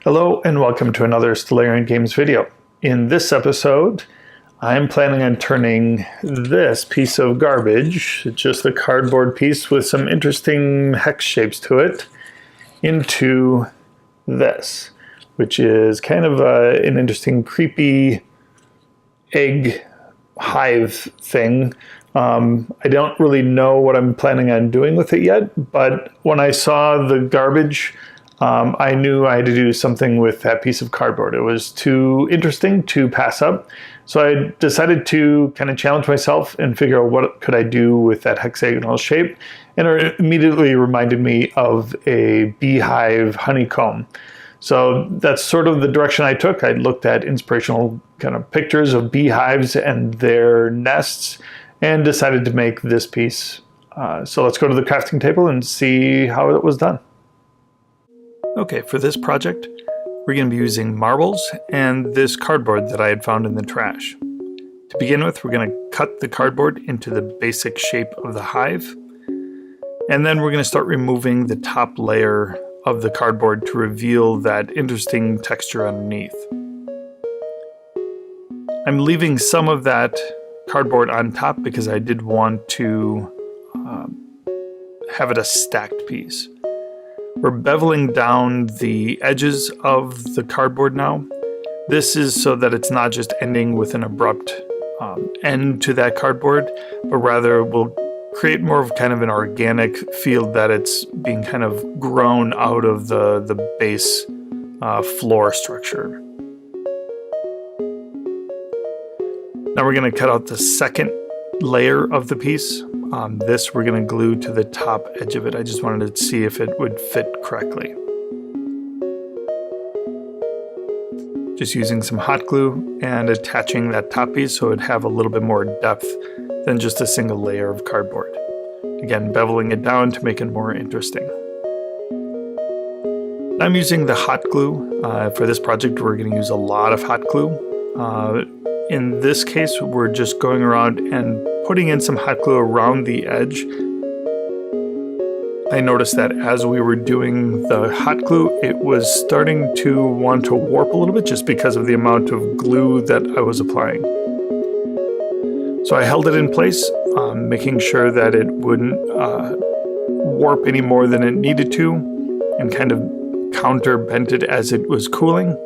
Hello and welcome to another Stellarian Games video. In this episode, I'm planning on turning this piece of garbage, just a cardboard piece with some interesting hex shapes to it, into this, which is kind of an interesting creepy egg hive thing. I don't really know what I'm planning on doing with it yet, but when I saw the garbage, I knew I had to do something with that piece of cardboard. It was too interesting to pass up. So I decided to kind of challenge myself and figure out what could I do with that hexagonal shape. And it immediately reminded me of a beehive honeycomb. So that's sort of the direction I took. I looked at inspirational kind of pictures of beehives and their nests and decided to make this piece. So let's go to the crafting table and see how it was done. Okay, for this project, we're going to be using marbles and this cardboard that I had found in the trash. To begin with, we're going to cut the cardboard into the basic shape of the hive, and then we're going to start removing the top layer of the cardboard to reveal that interesting texture underneath. I'm leaving some of that cardboard on top because I did want to have it a stacked piece. We're beveling down the edges of the cardboard now. This is so that it's not just ending with an abrupt end to that cardboard, but rather will create more of kind of an organic feel that it's being kind of grown out of the base floor structure. Now we're going to cut out the second layer of the piece. This we're going to glue to the top edge of it. I just wanted to see if it would fit correctly. Just using some hot glue and attaching that top piece so it would have a little bit more depth than just a single layer of cardboard. Again, beveling it down to make it more interesting. I'm using the hot glue. For this project, we're going to use a lot of hot glue. In this case, we're just going around and putting in some hot glue around the edge. I noticed that as we were doing the hot glue, it was starting to want to warp a little bit just because of the amount of glue that I was applying. So I held it in place, making sure that it wouldn't warp any more than it needed to, and kind of counter-bent it as it was cooling.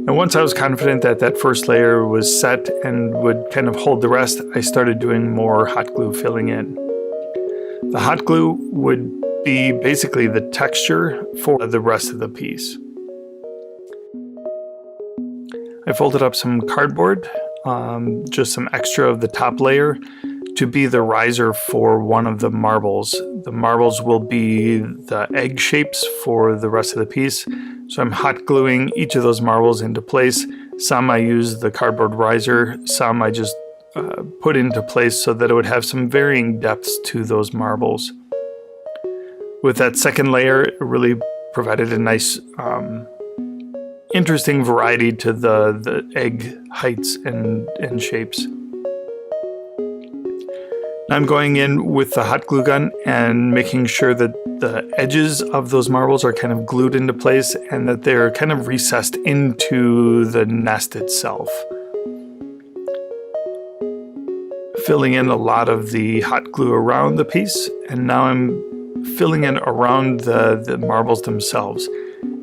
And once I was confident that that first layer was set and would kind of hold the rest, I started doing more hot glue filling in. The hot glue would be basically the texture for the rest of the piece. I folded up some cardboard, just some extra of the top layer, to be the riser for one of the marbles. The marbles will be the egg shapes for the rest of the piece. So I'm hot gluing each of those marbles into place. Some I use the cardboard riser, some I just put into place so that it would have some varying depths to those marbles. With that second layer, it really provided a nice, interesting variety to the egg heights and shapes. I'm going in with the hot glue gun and making sure that the edges of those marbles are kind of glued into place and that they're kind of recessed into the nest itself. Filling in a lot of the hot glue around the piece, and now I'm filling in around the marbles themselves,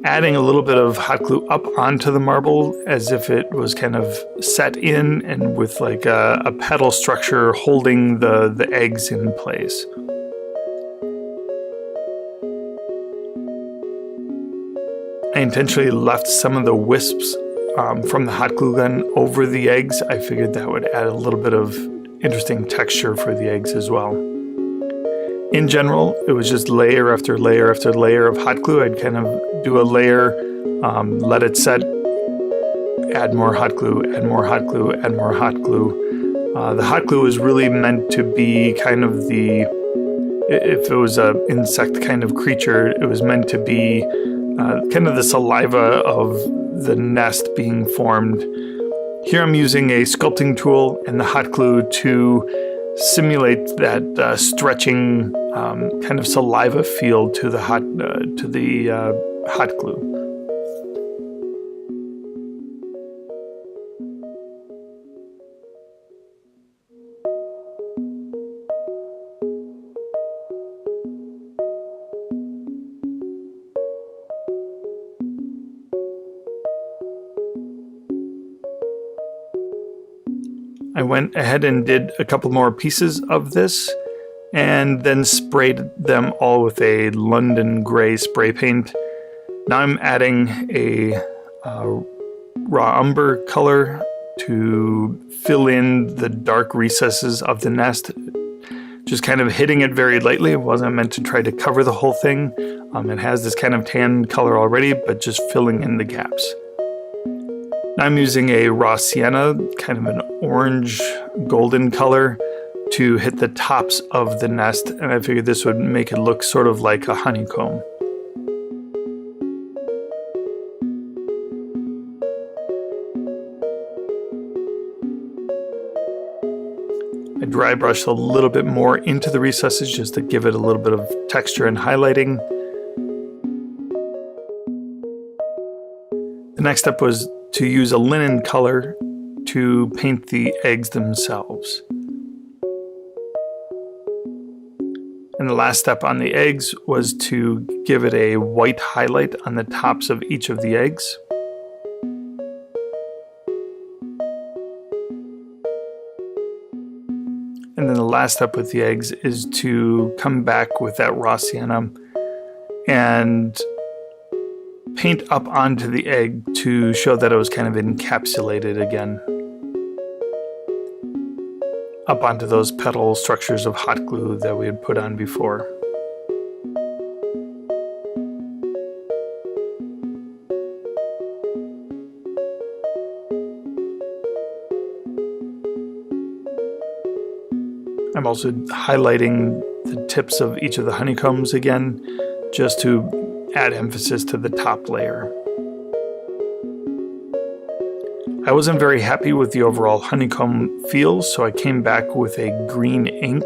adding a little bit of hot glue up onto the marble as if it was kind of set in and with like a petal structure holding the eggs in place. I intentionally left some of the wisps from the hot glue gun over the eggs. I figured that would add a little bit of interesting texture for the eggs as well. In general, it was just layer after layer after layer of hot glue. I'd kind of do a layer, let it set, add more hot glue, add more hot glue, add more hot glue. The hot glue is really meant to be kind of if it was an insect kind of creature, it was meant to be kind of the saliva of the nest being formed. Here I'm using a sculpting tool and the hot glue to simulate that stretching kind of saliva feel to the hot glue. I went ahead and did a couple more pieces of this and then sprayed them all with a London Grey spray paint. Now I'm adding a raw umber color to fill in the dark recesses of the nest, just kind of hitting it very lightly. It wasn't meant to try to cover the whole thing. It has this kind of tan color already, but just filling in the gaps. Now I'm using a raw sienna, kind of an orange golden color, to hit the tops of the nest, and I figured this would make it look sort of like a honeycomb. I dry brushed a little bit more into the recesses just to give it a little bit of texture and highlighting. The next step was to use a linen color to paint the eggs themselves. And the last step on the eggs was to give it a white highlight on the tops of each of the eggs. And then the last step with the eggs is to come back with that raw sienna and paint up onto the egg to show that it was kind of encapsulated again. Up onto those petal structures of hot glue that we had put on before. I'm also highlighting the tips of each of the honeycombs again, just to add emphasis to the top layer. I wasn't very happy with the overall honeycomb feel, so I came back with a green ink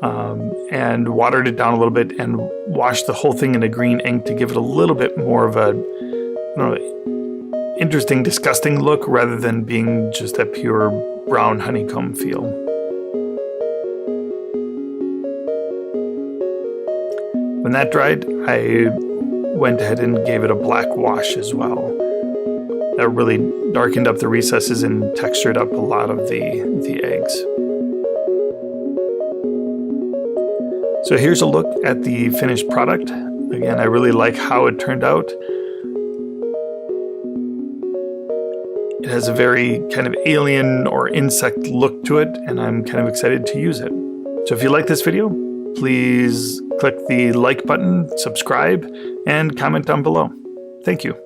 and watered it down a little bit and washed the whole thing in a green ink to give it a little bit more of a interesting, disgusting look rather than being just a pure brown honeycomb feel. When that dried, I went ahead and gave it a black wash as well. That really darkened up the recesses and textured up a lot of the eggs. So here's a look at the finished product. Again, I really like how it turned out. It has a very kind of alien or insect look to it, and I'm kind of excited to use it. So if you like this video, please click the like button, subscribe, and comment down below. Thank you.